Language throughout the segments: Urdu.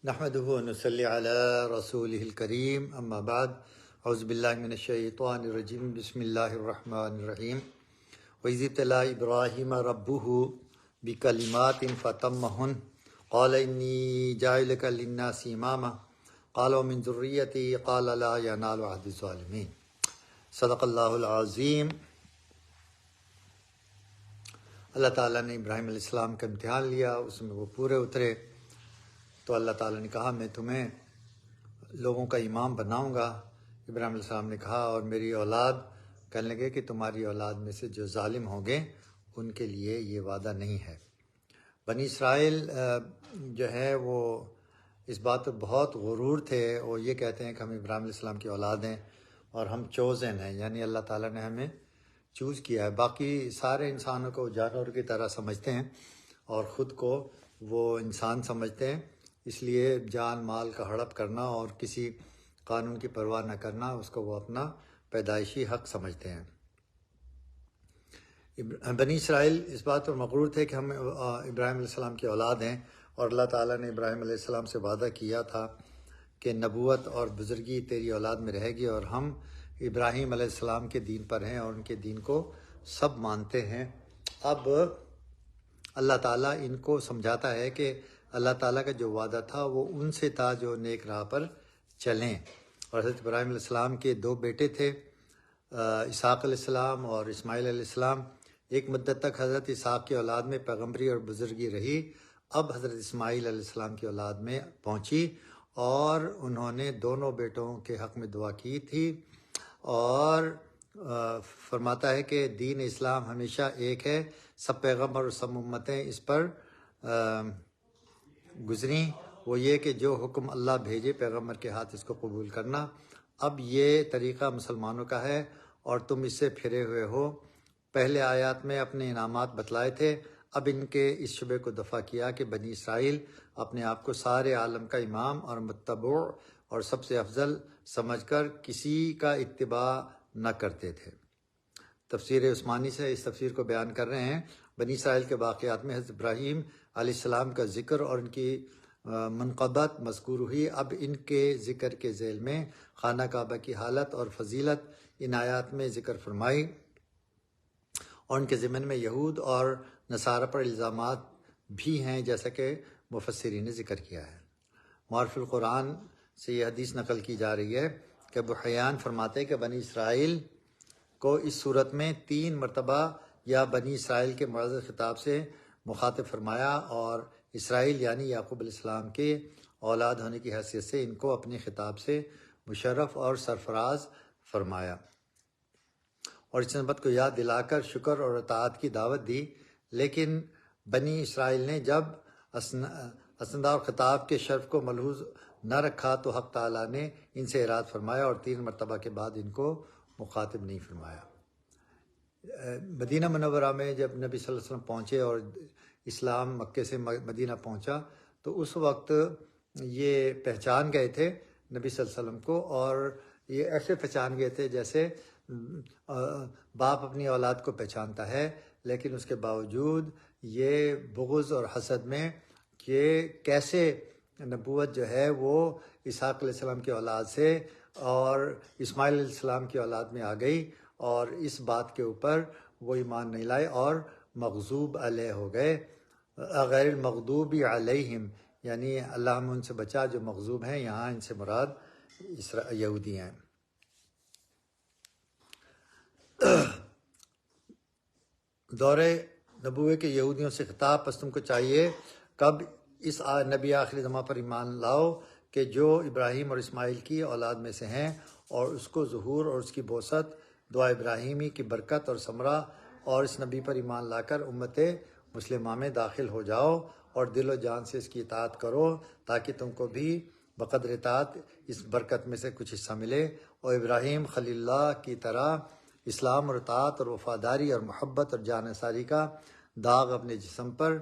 نحمده ونصلي على رسوله الكريم اما بعد اعوذ باللہ من الشیطان الرجیم بسم اللہ الرحمن الرحیم وَإِذِ ابْتَلَىٰ إِبْرَاهِيمَ رَبُّهُ بِكَلِمَاتٍ فَأَتَمَّهُنَّ قَالَ إِنِّي جَاعِلُكَ لِلنَّاسِ إِمَامًا قَالَ وَمِن ذُرِّيَّتِي قَالَ لَا يَنَالُ عَهْدِ الظَّالِمِينَ صدق اللہ العظیم۔ اللہ تعالیٰ نے ابراہیم علیہ السلام کا امتحان لیا، اس میں وہ پورے اترے، تو اللہ تعالیٰ نے کہا میں تمہیں لوگوں کا امام بناؤں گا۔ ابراہیم علیہ السلام نے کہا اور میری اولاد، کہنے لگے کہ تمہاری اولاد میں سے جو ظالم ہوں گے ان کے لیے یہ وعدہ نہیں ہے۔ بنی اسرائیل جو ہے وہ اس بات پر بہت غرور تھے، وہ یہ کہتے ہیں کہ ہم ابراہیم علیہ السلام کی اولاد ہیں اور ہم چوزن ہیں، یعنی اللہ تعالیٰ نے ہمیں چوز کیا ہے۔ باقی سارے انسانوں کو جانور کی طرح سمجھتے ہیں اور خود کو وہ انسان سمجھتے ہیں، اس لیے جان مال کا ہڑپ کرنا اور کسی قانون کی پرواہ نہ کرنا اس کو وہ اپنا پیدائشی حق سمجھتے ہیں۔ بنی اسرائیل اس بات پر مغرور تھے کہ ہم ابراہیم علیہ السلام کی اولاد ہیں، اور اللہ تعالیٰ نے ابراہیم علیہ السلام سے وعدہ کیا تھا کہ نبوت اور بزرگی تیری اولاد میں رہے گی، اور ہم ابراہیم علیہ السلام کے دین پر ہیں اور ان کے دین کو سب مانتے ہیں۔ اب اللہ تعالیٰ ان کو سمجھاتا ہے کہ اللہ تعالیٰ کا جو وعدہ تھا وہ ان سے تھا جو نیک راہ پر چلیں، اور حضرت ابراہیم علیہ السلام کے دو بیٹے تھے، اسحاق علیہ السلام اور اسماعیل علیہ السلام۔ ایک مدت تک حضرت اسحاق کی اولاد میں پیغمبری اور بزرگی رہی، اب حضرت اسماعیل علیہ السلام کی اولاد میں پہنچی، اور انہوں نے دونوں بیٹوں کے حق میں دعا کی تھی، اور فرماتا ہے کہ دین اسلام ہمیشہ ایک ہے، سب پیغمبر اور سب امتیں اس پر گزریں، وہ یہ کہ جو حکم اللہ بھیجے پیغمبر کے ہاتھ اس کو قبول کرنا۔ اب یہ طریقہ مسلمانوں کا ہے اور تم اس سے پھرے ہوئے ہو۔ پہلے آیات میں اپنے انعامات بتلائے تھے، اب ان کے اس شبے کو دفع کیا کہ بنی اسرائیل اپنے آپ کو سارے عالم کا امام اور متبوع اور سب سے افضل سمجھ کر کسی کا اتباع نہ کرتے تھے۔ تفسیر عثمانی سے اس تفسیر کو بیان کر رہے ہیں۔ بنی اسرائیل کے واقعات میں حضرت ابراہیم علیہ السلام کا ذکر اور ان کی منقبت مذکور ہوئی، اب ان کے ذکر کے ذیل میں خانہ کعبہ کی حالت اور فضیلت ان آیات میں ذکر فرمائی، اور ان کے ضمن میں یہود اور نصارہ پر الزامات بھی ہیں، جیسا کہ مفسرین نے ذکر کیا ہے۔ معرف القرآن سے یہ حدیث نقل کی جا رہی ہے کہ ابو حیان فرماتے ہیں کہ بنی اسرائیل کو اس صورت میں 3 مرتبہ یا بنی اسرائیل کے معزز خطاب سے مخاطب فرمایا، اور اسرائیل یعنی یعقوب علیہ السلام کے اولاد ہونے کی حیثیت سے ان کو اپنے خطاب سے مشرف اور سرفراز فرمایا، اور اس نسبت کو یاد دلا کر شکر اور اطاعت کی دعوت دی۔ لیکن بنی اسرائیل نے جب اسناد اور خطاب کے شرف کو ملحوظ نہ رکھا تو حق تعالیٰ نے ان سے اراد فرمایا اور 3 مرتبہ کے بعد ان کو مخاطب نہیں فرمایا۔ مدینہ منورہ میں جب نبی صلی اللہ علیہ وسلم پہنچے اور اسلام مکے سے مدینہ پہنچا تو اس وقت یہ پہچان گئے تھے نبی صلی اللہ علیہ وسلم کو، اور یہ ایسے پہچان گئے تھے جیسے باپ اپنی اولاد کو پہچانتا ہے، لیکن اس کے باوجود یہ بغض اور حسد میں کہ کیسے نبوت جو ہے وہ اسحاق علیہ السلام کی اولاد سے اور اسماعیل علیہ السلام کی اولاد میں آ گئی، اور اس بات کے اوپر وہ ایمان نہیں لائے اور مغضوب علیہ ہو گئے۔ غیر المغضوب علیہم یعنی اللہ ہم ان سے بچا جو مغضوب ہیں، یہاں ان سے مراد یہودی ہیں۔ دور نبوت کے یہودیوں سے خطاب، پس تم کو چاہیے کب اس نبی آخری زماں پر ایمان لاؤ کہ جو ابراہیم اور اسماعیل کی اولاد میں سے ہیں، اور اس کو ظہور اور اس کی بوست دعا ابراہیمی کی برکت اور ثمرہ، اور اس نبی پر ایمان لا کر امت مسلمہ میں داخل ہو جاؤ اور دل و جان سے اس کی اطاعت کرو تاکہ تم کو بھی بقدر اطاعت اس برکت میں سے کچھ حصہ ملے، اور ابراہیم خلیل اللہ کی طرح اسلام اور اطاعت اور وفاداری اور محبت اور جانثاری کا داغ اپنے جسم پر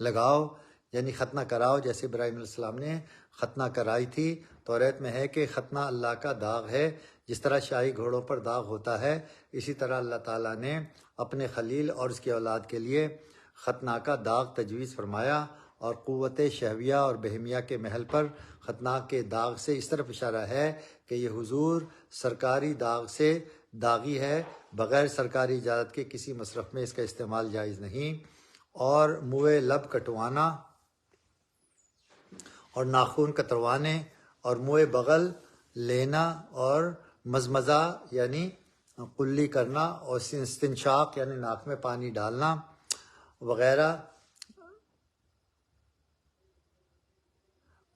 لگاؤ، یعنی ختنہ کراؤ، جیسے ابراہیم علیہ السلام نے ختنہ کرائی تھی۔ توریت میں ہے کہ ختنہ اللہ کا داغ ہے، جس طرح شاہی گھوڑوں پر داغ ہوتا ہے، اسی طرح اللہ تعالیٰ نے اپنے خلیل اور اس کی اولاد کے لیے ختنہ کا داغ تجویز فرمایا، اور قوت شہویہ اور بہمیہ کے محل پر خطرناک کے داغ سے اس طرف اشارہ ہے کہ یہ حضور سرکاری داغ سے داغی ہے، بغیر سرکاری اجازت کے کسی مصرف میں اس کا استعمال جائز نہیں، اور منہ لب کٹوانا اور ناخن کتروانے اور منہ بغل لینا اور مزمزہ یعنی قلی کرنا اور استنشاق یعنی ناک میں پانی ڈالنا وغیرہ،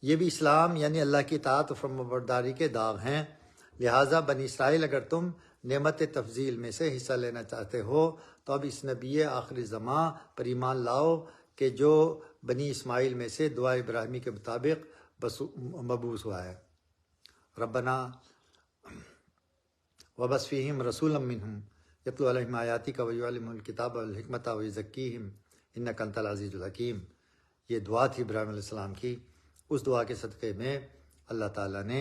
یہ بھی اسلام یعنی اللہ کی اطاعت و فرمانبرداری کے داغ ہیں۔ لہٰذا بنی اسرائیل، اگر تم نعمت تفضیل میں سے حصہ لینا چاہتے ہو تو اب اس نبی آخری زماں پر ایمان لاؤ کہ جو بنی اسماعیل میں سے دعا ابراہیمی کے مطابق مبعوث ہوا ہے۔ ربنا وبعث فیہم رسولا منہم یتلو علیہم آیاتک ویعلمہم الکتاب والحکمۃ ویزکیہم انک انت العزیز الحکیم۔ یہ دعا تھی ابراہیم علیہ السلام کی۔ اس دعا کے صدقے میں اللہ تعالیٰ نے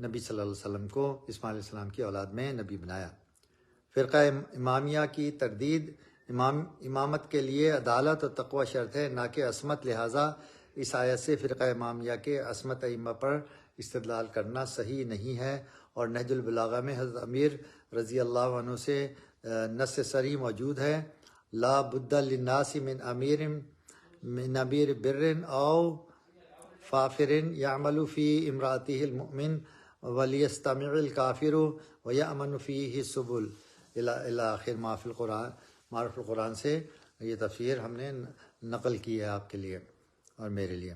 نبی صلی اللہ علیہ وسلم کو اسماعیل علیہ السلام کی اولاد میں نبی بنایا۔ فرقہ امامیہ کی تردید، امامت کے لیے عدالت اور تقوی شرط ہے نہ کہ عصمت، لہٰذا اس آیت سے فرقہ امامیہ کے عصمت ائمہ پر استدلال کرنا صحیح نہیں ہے، اور نہج البلاغہ میں حضرت امیر رضی اللہ عنہ سے نص صریح موجود ہے، لا بد للناس من امیر بر او فافر یعمل فی امراته المؤمن ولیستمع الکافر ویأمن فیہ السبل الی آخر ما فی القرآن، معرف القرآن سے یہ تفسیر ہم نے نقل کی ہے آپ کے لیے اور میرے لیے۔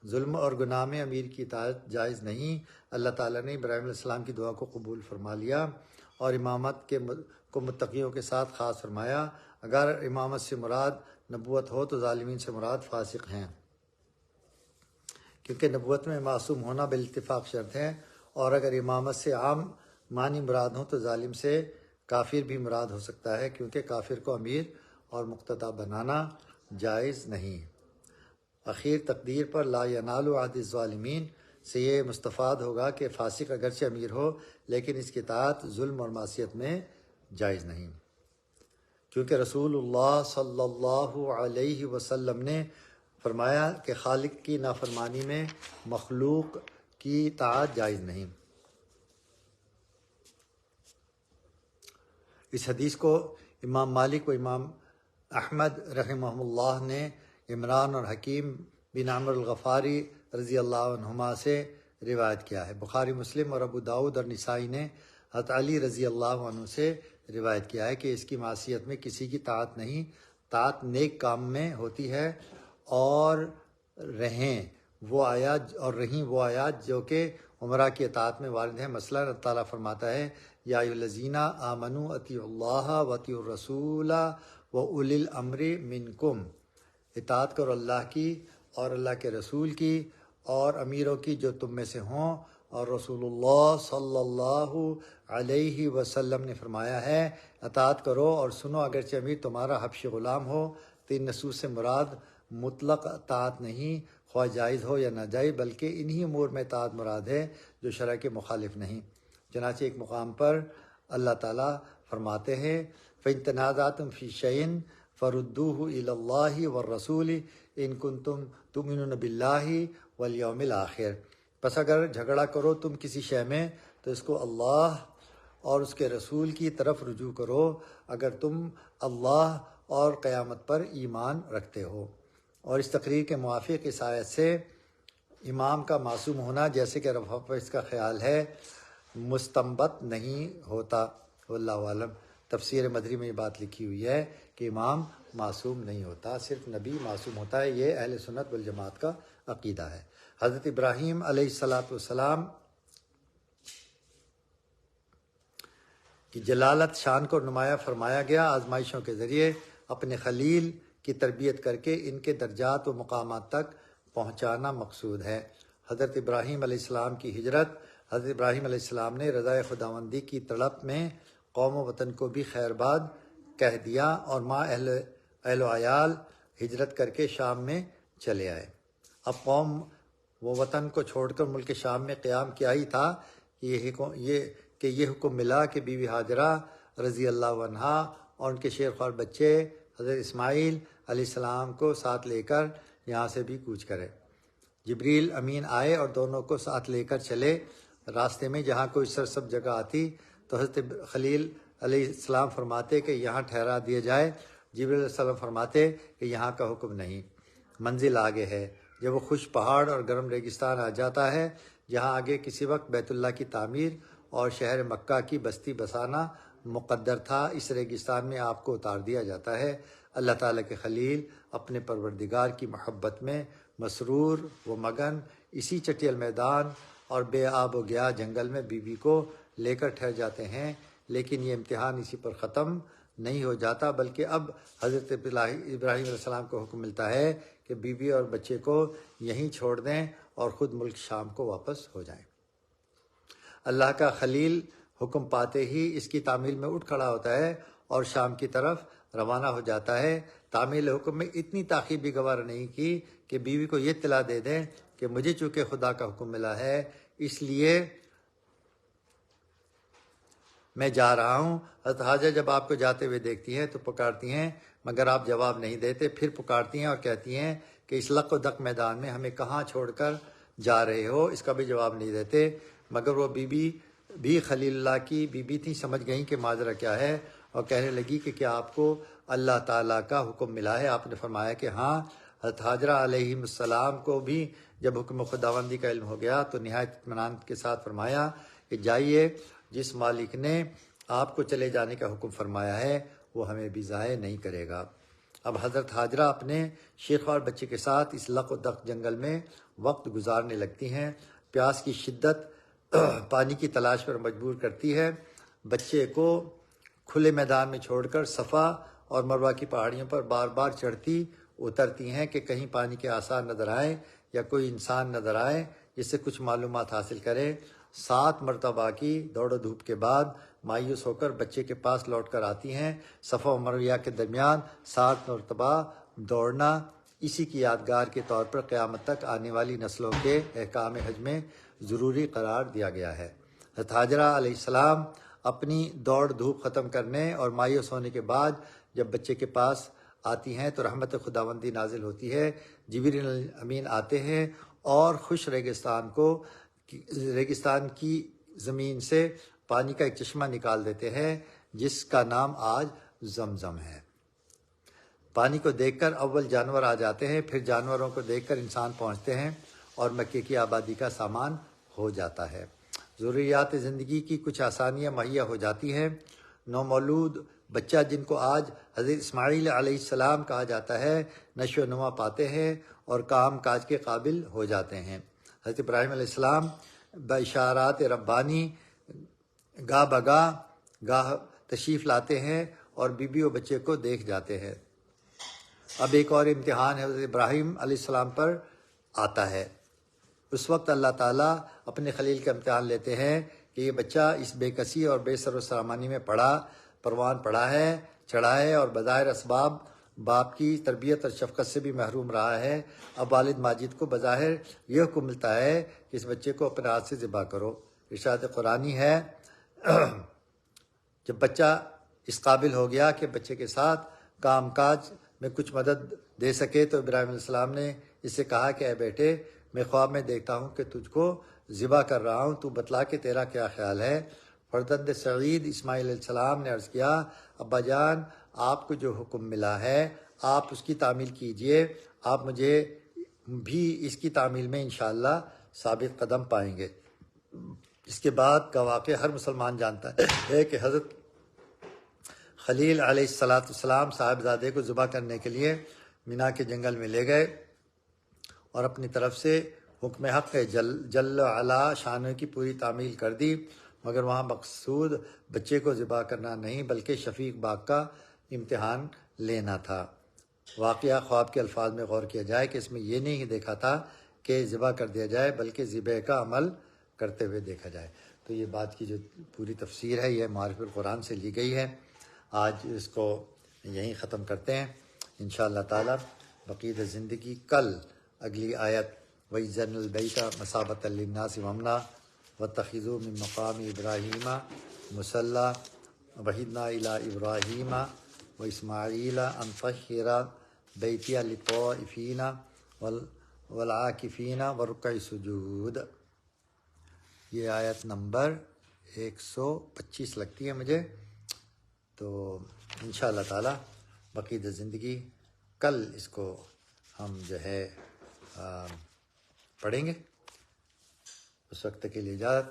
ظلم اور گناہ میں امیر کی اطاعت جائز نہیں۔ اللہ تعالیٰ نے ابراہیم علیہ السلام کی دعا کو قبول فرما لیا اور امامت کو متقیوں کے ساتھ خاص فرمایا۔ اگر امامت سے مراد نبوت ہو تو ظالمین سے مراد فاسق ہیں، کیونکہ نبوت میں معصوم ہونا بالاتفاق شرط ہے، اور اگر امامت سے عام معنی مراد ہوں تو ظالم سے کافر بھی مراد ہو سکتا ہے، کیونکہ کافر کو امیر اور مقتدی بنانا جائز نہیں۔ اخیر تقدیر پر لا ینال عہد الظالمین سے یہ مستفاد ہوگا کہ فاسق اگرچہ امیر ہو لیکن اس کی اطاعت ظلم اور معصیت میں جائز نہیں، کیونکہ رسول اللہ صلی اللہ علیہ وسلم نے فرمایا کہ خالق کی نافرمانی میں مخلوق کی اطاعت جائز نہیں۔ اس حدیث کو امام مالک و امام احمد رحمہ اللہ نے عمران اور حکیم بن عمرو الغفاری رضی اللہ عنہما سے روایت کیا ہے۔ بخاری، مسلم اور ابو داؤد اور نسائی نے حضرت علی رضی اللہ عنہ سے روایت کیا ہے کہ اس کی معصیت میں کسی کی طاعت نہیں، طاعت نیک کام میں ہوتی ہے، اور رہیں وہ آیات جو کہ عمرہ کی اطاعت میں وارد ہیں۔ مثلا اللہ تعالیٰ فرماتا ہے یا ایھا الذین آمنوا اطیعوا اللہ واطیعوا الرسول واولی الامر منکم، اطاعت کرو اللہ کی اور اللہ کے رسول کی اور امیروں کی جو تم میں سے ہوں، اور رسول اللہ صلی اللہ علیہ وسلم نے فرمایا ہے اطاعت کرو اور سنو اگرچہ امیر تمہارا حبشی غلام ہو۔ تو ان نصوص سے مراد مطلق اطاعت نہیں، خواہ جائز ہو یا ناجائز، بلکہ انہی امور میں اطاعت مراد ہے جو شرع کے مخالف نہیں۔ چنانچہ ایک مقام پر اللہ تعالیٰ فرماتے ہیں فَإِن تَنَازَعْتُمْ فِي شَيْءٍ فَرُدُّوهُ إِلَى اللَّهِ وَالرَّسُولِ إِن كُنتُمْ تُؤْمِنُونَ بِاللَّهِ وَالْيَوْمِ الْآخِرِ، پس اگر جھگڑا کرو تم کسی شے میں تو اس کو اللہ اور اس کے رسول کی طرف رجوع کرو اگر تم اللہ اور قیامت پر ایمان رکھتے ہو۔ اور اس تقریر کے موافق اس آیت سے امام کا معصوم ہونا، جیسے کہ رفع اس کا خیال ہے، مستنبط نہیں ہوتا۔ واللہ عالم۔ تفسیر مدری میں یہ بات لکھی ہوئی ہے کہ امام معصوم نہیں ہوتا، صرف نبی معصوم ہوتا ہے۔ یہ اہل سنت والجماعت کا عقیدہ ہے۔ حضرت ابراہیم علیہ السلام کی جلالت شان کو نمایاں فرمایا گیا، آزمائشوں کے ذریعے اپنے خلیل کی تربیت کر کے ان کے درجات و مقامات تک پہنچانا مقصود ہے۔ حضرت ابراہیم علیہ السلام کی ہجرت، حضرت ابراہیم علیہ السلام نے رضائے خداوندی کی طلب میں قوم و وطن کو بھی خیر باد کہہ دیا، اور ماں اہل و عیال ہجرت کر کے شام میں چلے آئے۔ اب قوم و وطن کو چھوڑ کر ملک شام میں قیام کیا ہی تھا یہ حکم ملا کہ بی بی ہاجرہ رضی اللہ عنہا اور ان کے شیر خوار بچے حضرت اسماعیل علیہ السلام کو ساتھ لے کر یہاں سے بھی کوچ کرے۔ جبریل امین آئے اور دونوں کو ساتھ لے کر چلے۔ راستے میں جہاں کوئی سرسبز جگہ آتی تو حضرت خلیل علیہ السلام فرماتے کہ یہاں ٹھہرا دیا جائے۔ جبریل علیہ السلام فرماتے کہ یہاں کا حکم نہیں، منزل آگے ہے۔ جب وہ خوش پہاڑ اور گرم ریگستان آ جاتا ہے جہاں آگے کسی وقت بیت اللہ کی تعمیر اور شہر مکہ کی بستی بسانا مقدر تھا، اس ریگستان میں آپ کو اتار دیا جاتا ہے۔ اللہ تعالیٰ کے خلیل اپنے پروردگار کی محبت میں مسرور و مگن اسی چٹیل میدان اور بے آب و گیا جنگل میں بیوی کو لے کر ٹھہر جاتے ہیں، لیکن یہ امتحان اسی پر ختم نہیں ہو جاتا، بلکہ اب حضرت ابراہیم علیہ السلام کو حکم ملتا ہے کہ بیوی اور بچے کو یہیں چھوڑ دیں اور خود ملک شام کو واپس ہو جائیں۔ اللہ کا خلیل حکم پاتے ہی اس کی تعمیل میں اٹھ کھڑا ہوتا ہے اور شام کی طرف روانہ ہو جاتا ہے۔ تعمیل حکم میں اتنی تاخیر بھی گوارا نہیں کی کہ بیوی کو یہ اطلاع دے دیں کہ مجھے چونکہ خدا کا حکم ملا ہے اس لیے میں جا رہا ہوں۔ حضرت حاجہ جب آپ کو جاتے ہوئے دیکھتی ہیں تو پکارتی ہیں، مگر آپ جواب نہیں دیتے۔ پھر پکارتی ہیں اور کہتی ہیں کہ اس لق و دق میدان میں ہمیں کہاں چھوڑ کر جا رہے ہو، اس کا بھی جواب نہیں دیتے۔ مگر وہ بی بی بھی خلیل اللہ کی بی بی تھی، سمجھ گئیں کہ ماجرا کیا ہے اور کہنے لگی کہ کیا آپ کو اللہ تعالیٰ کا حکم ملا ہے؟ آپ نے فرمایا کہ ہاں۔ حضرت حاجرہ علیہ السلام کو بھی جب حکم خداوندی کا علم ہو گیا تو نہایت اطمینان کے ساتھ فرمایا کہ جائیے، جس مالک نے آپ کو چلے جانے کا حکم فرمایا ہے وہ ہمیں بھی ضائع نہیں کرے گا۔ اب حضرت حاجرہ اپنے شیخ اور بچے کے ساتھ اس لق و دق جنگل میں وقت گزارنے لگتی ہیں۔ پیاس کی شدت پانی کی تلاش پر مجبور کرتی ہے۔ بچے کو کھلے میدان میں چھوڑ کر صفا اور مروہ کی پہاڑیوں پر بار بار چڑھتی اترتی ہیں کہ کہیں پانی کے آثار نظر آئیں یا کوئی انسان نظر آئے جس سے کچھ معلومات حاصل کریں۔ 7 مرتبہ کی دوڑ و دھوپ کے بعد مایوس ہو کر بچے کے پاس لوٹ کر آتی ہیں۔ صفا و مروہ کے درمیان 7 مرتبہ دوڑنا اسی کی یادگار کے طور پر قیامت تک آنے والی نسلوں کے احکام حج میں ضروری قرار دیا گیا ہے۔ حضرت حاجرہ علیہ السلام اپنی دوڑ دھوپ ختم کرنے اور مایوس ہونے کے بعد جب بچے کے پاس آتی ہیں تو رحمت خداوندی نازل ہوتی ہے۔ جبریل امین آتے ہیں اور خوش ریگستان کی زمین سے پانی کا ایک چشمہ نکال دیتے ہیں جس کا نام آج زمزم ہے۔ پانی کو دیکھ کر اول جانور آ جاتے ہیں، پھر جانوروں کو دیکھ کر انسان پہنچتے ہیں اور مکے کی آبادی کا سامان ہو جاتا ہے۔ ضروریات زندگی کی کچھ آسانیاں مہیا ہو جاتی ہیں۔ نومولود بچہ جن کو آج حضرت اسماعیل علیہ السلام کہا جاتا ہے نشو و نما پاتے ہیں اور کام کاج کے قابل ہو جاتے ہیں۔ حضرت ابراہیم علیہ السلام باشارات ربانی گاہ گاہ تشریف لاتے ہیں اور بیوی و بچے کو دیکھ جاتے ہیں۔ اب ایک اور امتحان حضرت ابراہیم علیہ السلام پر آتا ہے۔ اس وقت اللہ تعالیٰ اپنے خلیل کا امتحان لیتے ہیں کہ یہ بچہ اس بے کسی اور بے سر و سامانی میں پروان پڑا ہے، چڑھا ہے اور بظاہر اسباب باپ کی تربیت اور شفقت سے بھی محروم رہا ہے۔ اب والد ماجد کو بظاہر یہ حکم ملتا ہے کہ اس بچے کو اپنے ہاتھ سے ذبح کرو۔ ارشاد قرآنی ہے جب بچہ اس قابل ہو گیا کہ بچے کے ساتھ کام کاج میں کچھ مدد دے سکے تو ابراہیم علیہ السلام نے اس سے کہا کہ اے بیٹے، میں خواب میں دیکھتا ہوں کہ تجھ کو ذبح کر رہا ہوں، تو بتلا کہ تیرا کیا خیال ہے؟ فرزند سعید اسماعیل علیہ السلام نے عرض کیا، ابا جان آپ کو جو حکم ملا ہے آپ اس کی تعمیل کیجئے، آپ مجھے بھی اس کی تعمیل میں انشاءاللہ ثابت قدم پائیں گے۔ اس کے بعد کا واقعہ ہر مسلمان جانتا ہے کہ حضرت خلیل علیہ السلام صاحبزادے کو ذبح کرنے کے لیے مینا کے جنگل میں لے گئے اور اپنی طرف سے حکم حق جل علا شانوں کی پوری تعمیل کر دی، مگر وہاں مقصود بچے کو ذبح کرنا نہیں بلکہ شفیق باغ کا امتحان لینا تھا۔ واقعہ خواب کے الفاظ میں غور کیا جائے کہ اس میں یہ نہیں دیکھا تھا کہ ذبح کر دیا جائے بلکہ ذبح کا عمل کرتے ہوئے دیکھا جائے۔ تو یہ بات کی جو پوری تفسیر ہے یہ معارف القرآن سے لی گئی ہے۔ آج اس کو یہیں ختم کرتے ہیں انشاءاللہ تعالی۔ بقیت زندگی کل اگلی آیت وَإِذَنَّ الْبَيْتَ مَثَابَةً لِلنَّاسِ وَأَمْنًا وَاتَّخِذُوا مِن مَّقَامِ إِبْرَاهِيمَ مُصَلًّى وَعَهِدْنَا إِلَىٰ إِبْرَاهِيمَ وَإِسْمَاعِيلَ أَن طَهِّرَ بَيْتِيَ لِلطَّائِفِينَ والعاکفین ورکع سجود. یہ آیت نمبر 125 لگتی ہے مجھے. تو انشاءاللہ تعالی بقیہ زندگی کل اس کو ہم جو ہے پڑھیں گے. اس وقت کے لیے اجازت.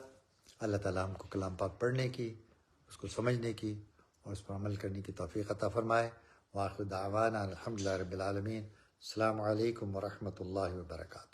اللہ تعالیٰ ہم کو کلام پاک پڑھنے کی، اس کو سمجھنے کی اور اس پر عمل کرنے کی توفیق عطا فرمائے. وآخر دعوانا الحمدللہ رب العالمین. السلام علیکم ورحمۃ اللہ وبرکاتہ.